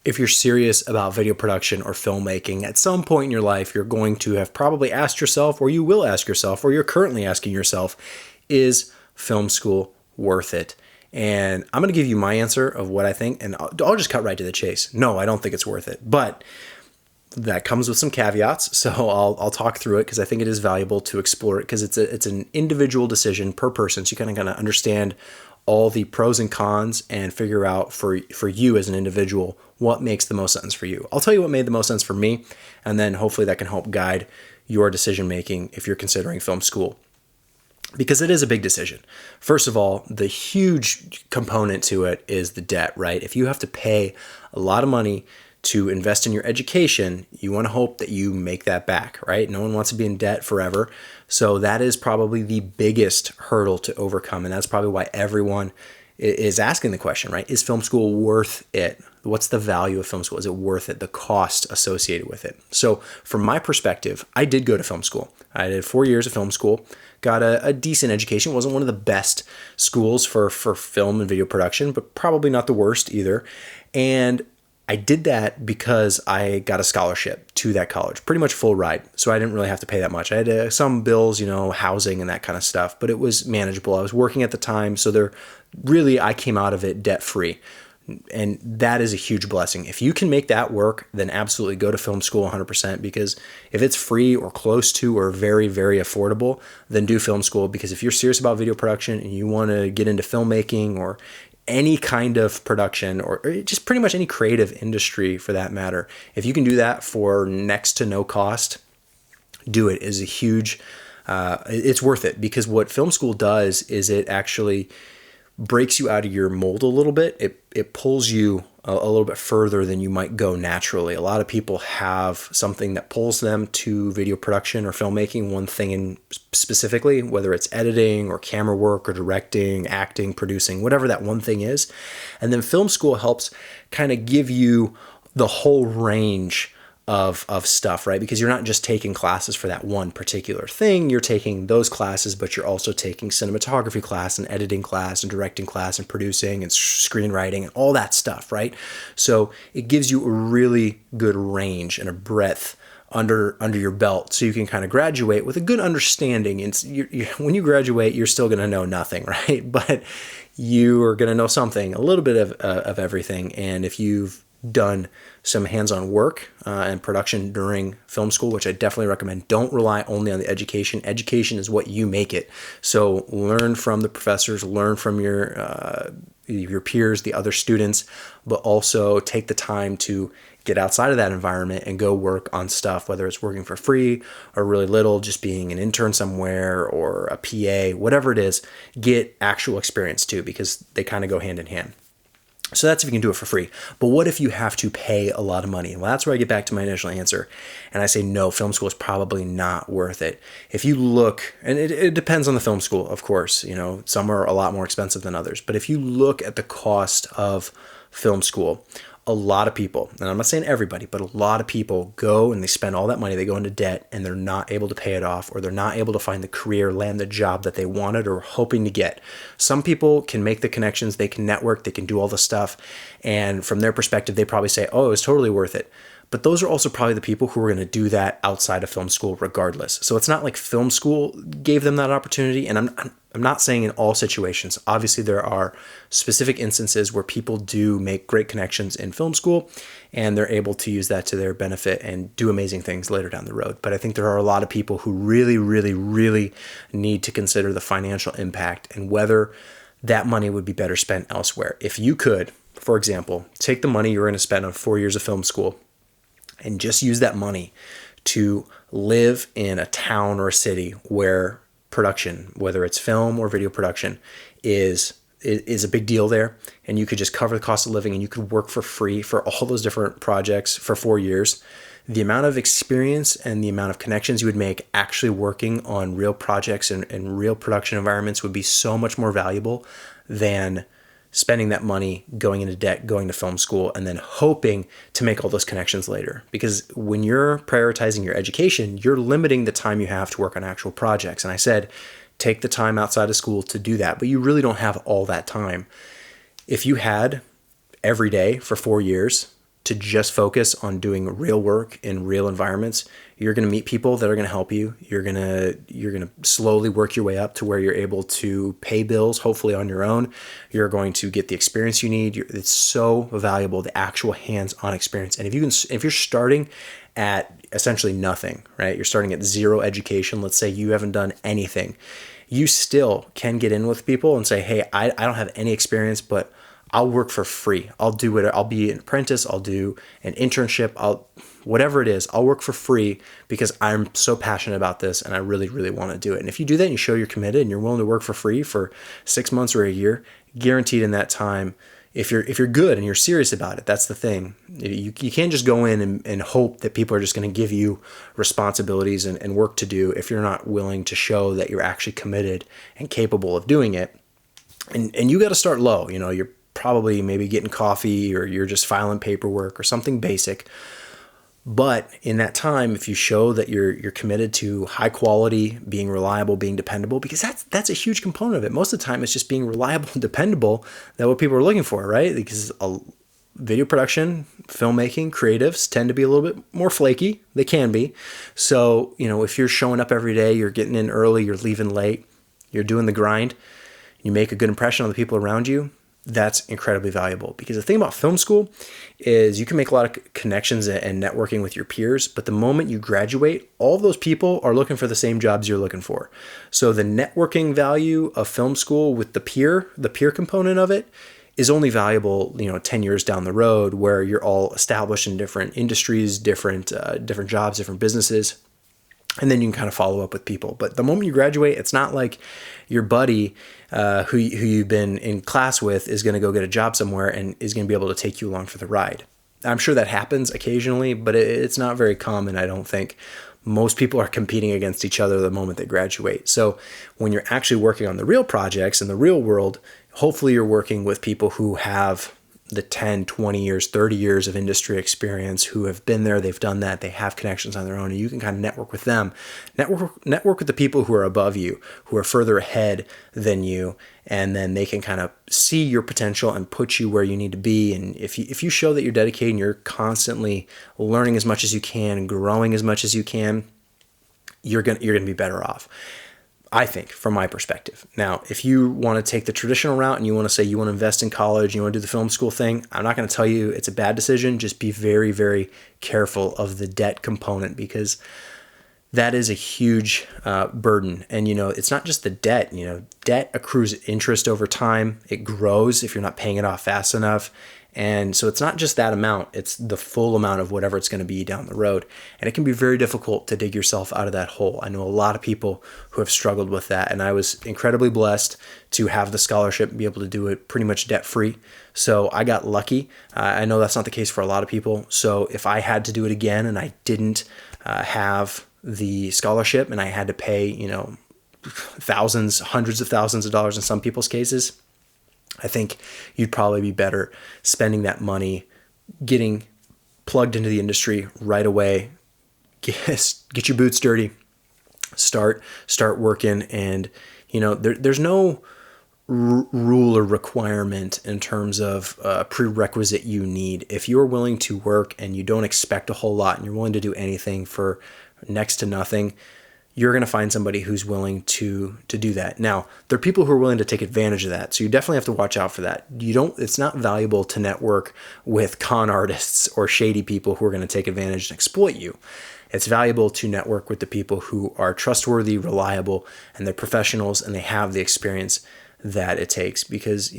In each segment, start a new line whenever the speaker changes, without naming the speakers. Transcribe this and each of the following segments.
If you're serious about video production or filmmaking, at some point in your life, you're going to have probably asked yourself, or you will ask yourself, or you're currently asking yourself, is film school worth it? And I'm going to give you my answer of what I think, and I'll just cut right to the chase. No, I don't think it's worth it, but that comes with some caveats. So I'll talk through it because I think it is valuable to explore it because it's an individual decision per person. So you kind of gotta understand all the pros and cons and figure out for you as an individual what makes the most sense for you. I'll tell you what made the most sense for me, and then hopefully that can help guide your decision making if you're considering film school. Because it is a big decision. First of all, the huge component to it is the debt, right? If you have to pay a lot of money to invest in your education, you want to hope that you make that back, right? No one wants to be in debt forever. So that is probably the biggest hurdle to overcome. And that's probably why everyone is asking the question, right? Is film school worth it? What's the value of film school? Is it worth it? The cost associated with it. So from my perspective, I did go to film school. I did 4 years of film school, got a decent education. It wasn't one of the best schools for film and video production, but probably not the worst either. And I did that because I got a scholarship to that college, pretty much full ride. So I didn't really have to pay that much. I had some bills, housing and that kind of stuff, but it was manageable. I was working at the time. So I came out of it debt free. And that is a huge blessing. If you can make that work, then absolutely go to film school 100%, because if it's free or close to or very, very affordable, then do film school. Because if you're serious about video production and you want to get into filmmaking or any kind of production or just pretty much any creative industry for that matter, if you can do that for next to no cost, do it. Is a huge, it's worth it, because what film school does is it actually breaks you out of your mold a little bit. It pulls you a little bit further than you might go naturally. A lot of people have something that pulls them to video production or filmmaking, one thing in specifically, whether it's editing or camera work or directing, acting, producing, whatever that one thing is. And then film school helps kind of give you the whole range of stuff, right? Because you're not just taking classes for that one particular thing. You're taking those classes, but you're also taking cinematography class and editing class and directing class and producing and screenwriting and all that stuff, right? So it gives you a really good range and a breadth under your belt, so you can kind of graduate with a good understanding. And when you graduate, you're still going to know nothing, right? But you are going to know something, a little bit of everything. And if you've done some hands-on work and production during film school, which I definitely recommend. Don't rely only on the education. Education is what you make it. So learn from the professors, learn from your peers, the other students, but also take the time to get outside of that environment and go work on stuff, whether it's working for free or really little, just being an intern somewhere or a PA, whatever it is. Get actual experience too, because they kind of go hand in hand. So that's if you can do it for free. But what if you have to pay a lot of money? Well, that's where I get back to my initial answer. And I say, no, film school is probably not worth it. If you look, and it depends on the film school, of course, some are a lot more expensive than others. But if you look at the cost of film school, a lot of people, and I'm not saying everybody, but a lot of people go and they spend all that money, they go into debt, and they're not able to pay it off, or they're not able to find the career, land the job that they wanted or hoping to get. Some people can make the connections, they can network, they can do all the stuff, and from their perspective, they probably say, oh, it was totally worth it. But those are also probably the people who are going to do that outside of film school regardless. So it's not like film school gave them that opportunity. And I'm not saying in all situations. Obviously, there are specific instances where people do make great connections in film school and they're able to use that to their benefit and do amazing things later down the road. But I think there are a lot of people who really, really, really need to consider the financial impact and whether that money would be better spent elsewhere. If you could, for example, take the money you're going to spend on 4 years of film school and just use that money to live in a town or a city where production, whether it's film or video production, is a big deal there. And you could just cover the cost of living and you could work for free for all those different projects for 4 years. The amount of experience and the amount of connections you would make actually working on real projects and real production environments would be so much more valuable than spending that money, going into debt, going to film school, and then hoping to make all those connections later. Because when you're prioritizing your education, you're limiting the time you have to work on actual projects. And I said, take the time outside of school to do that, but you really don't have all that time. If you had every day for 4 years to just focus on doing real work in real environments, you're going to meet people that are going to help you. You're going to slowly work your way up to where you're able to pay bills, hopefully on your own. You're going to get the experience you need. It's so valuable, the actual hands-on experience. And if you're starting at essentially nothing, right? You're starting at zero education. Let's say you haven't done anything. You still can get in with people and say, hey, I don't have any experience, but I'll work for free. I'll do it. I'll be an apprentice. I'll do an internship. Whatever it is, I'll work for free because I'm so passionate about this and I really, really want to do it. And if you do that and you show you're committed and you're willing to work for free for 6 months or a year, guaranteed in that time, if you're good and you're serious about it, that's the thing. You can't just go in and hope that people are just going to give you responsibilities and work to do if you're not willing to show that you're actually committed and capable of doing it. And you got to start low. You're probably maybe getting coffee or you're just filing paperwork or something basic. But in that time, if you show that you're committed to high quality, being reliable, being dependable, because that's a huge component of it. Most of the time, it's just being reliable and dependable that what people are looking for, right? Because video production, filmmaking, creatives tend to be a little bit more flaky. They can be. So, if you're showing up every day, you're getting in early, you're leaving late, you're doing the grind, you make a good impression on the people around you, that's incredibly valuable. Because the thing about film school is you can make a lot of connections and networking with your peers, but the moment you graduate, all those people are looking for the same jobs you're looking for. So the networking value of film school with the peer component of it is only valuable, 10 years down the road where you're all established in different industries, different jobs, different businesses. And then you can kind of follow up with people. But the moment you graduate, it's not like your buddy who you've been in class with is going to go get a job somewhere and is going to be able to take you along for the ride. I'm sure that happens occasionally, but it's not very common, I don't think. Most people are competing against each other the moment they graduate. So when you're actually working on the real projects in the real world, hopefully you're working with people who have the 10, 20 years, 30 years of industry experience, who have been there, they've done that, they have connections on their own, and you can kind of network with them. Network with the people who are above you, who are further ahead than you, and then they can kind of see your potential and put you where you need to be. And if you show that you're dedicated and you're constantly learning as much as you can and growing as much as you can, you're gonna be better off, I think, from my perspective. Now, if you want to take the traditional route and you want to say you want to invest in college, you want to do the film school thing, I'm not going to tell you it's a bad decision. Just be very, very careful of the debt component, because that is a huge burden. And, it's not just the debt. Debt accrues interest over time. It grows if you're not paying it off fast enough. And so it's not just that amount, it's the full amount of whatever it's going to be down the road. And it can be very difficult to dig yourself out of that hole. I know a lot of people who have struggled with that, and I was incredibly blessed to have the scholarship and be able to do it pretty much debt-free. So I got lucky. I know that's not the case for a lot of people. So if I had to do it again and I didn't have the scholarship and I had to pay, thousands, hundreds of thousands of dollars in some people's cases, I think you'd probably be better spending that money getting plugged into the industry right away. Get your boots dirty, start working, and there's no rule or requirement in terms of prerequisite you need. If you're willing to work and you don't expect a whole lot and you're willing to do anything for next to nothing, you're going to find somebody who's willing to do that. Now, there are people who are willing to take advantage of that. So you definitely have to watch out for that. It's not valuable to network with con artists or shady people who are going to take advantage and exploit you. It's valuable to network with the people who are trustworthy, reliable, and they're professionals and they have the experience that it takes. Because,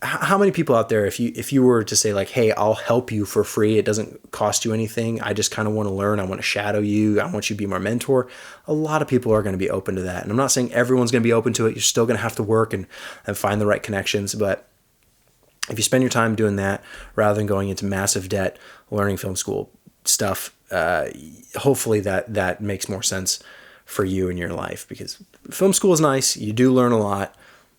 how many people out there, if you were to say like, hey, I'll help you for free, it doesn't cost you anything, I just kind of want to learn, I want to shadow you, I want you to be my mentor, a lot of people are going to be open to that. And I'm not saying everyone's going to be open to it. You're still going to have to work and find the right connections. But if you spend your time doing that rather than going into massive debt learning film school stuff, hopefully that makes more sense for you in your life. Because film school is nice, you do learn a lot,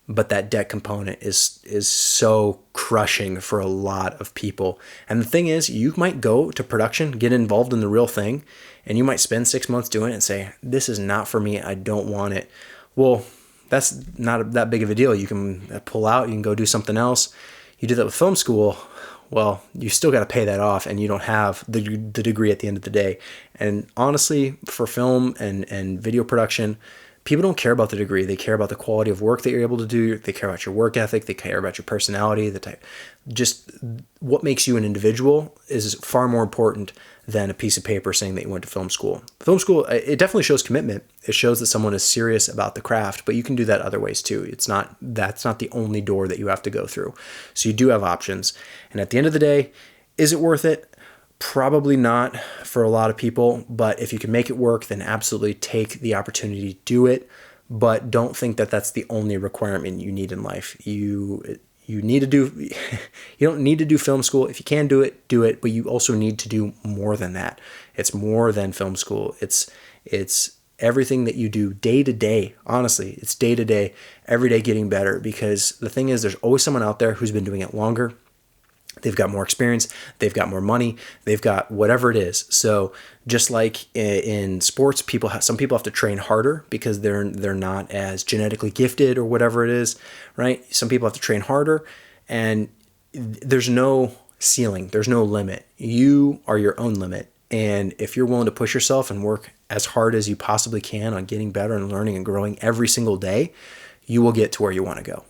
but that debt component is so crushing for a lot of people. And the thing is, you might go to production, get involved in the real thing, and you might spend 6 months doing it and say, this is not for me, I don't want it. Well, that's not that big of a deal. You can pull out, you can go do something else. You do that with film school, well, you still got to pay that off, and you don't have the degree at the end of the day. And honestly, for film and video production, people don't care about the degree. They care about the quality of work that you're able to do. They care about your work ethic. They care about your personality. Just what makes you an individual is far more important than a piece of paper saying that you went to film school. Film school, it definitely shows commitment. It shows that someone is serious about the craft, but you can do that other ways too. That's not the only door that you have to go through. So you do have options. And at the end of the day, is it worth it? Probably not for a lot of people, but if you can make it work, then absolutely take the opportunity to do it. But don't think that that's the only requirement you need in life. You need to do, you don't need to do film school. If you can do it, but you also need to do more than that. It's more than film school. It's everything that you do day to day. Honestly, it's day to day, every day getting better, because the thing is, there's always someone out there who's been doing it longer. They've got more experience, they've got more money, they've got whatever it is. So just like in sports, some people have to train harder because they're not as genetically gifted or whatever it is, right? Some people have to train harder, and there's no ceiling, there's no limit. You are your own limit. And if you're willing to push yourself and work as hard as you possibly can on getting better and learning and growing every single day, you will get to where you want to go.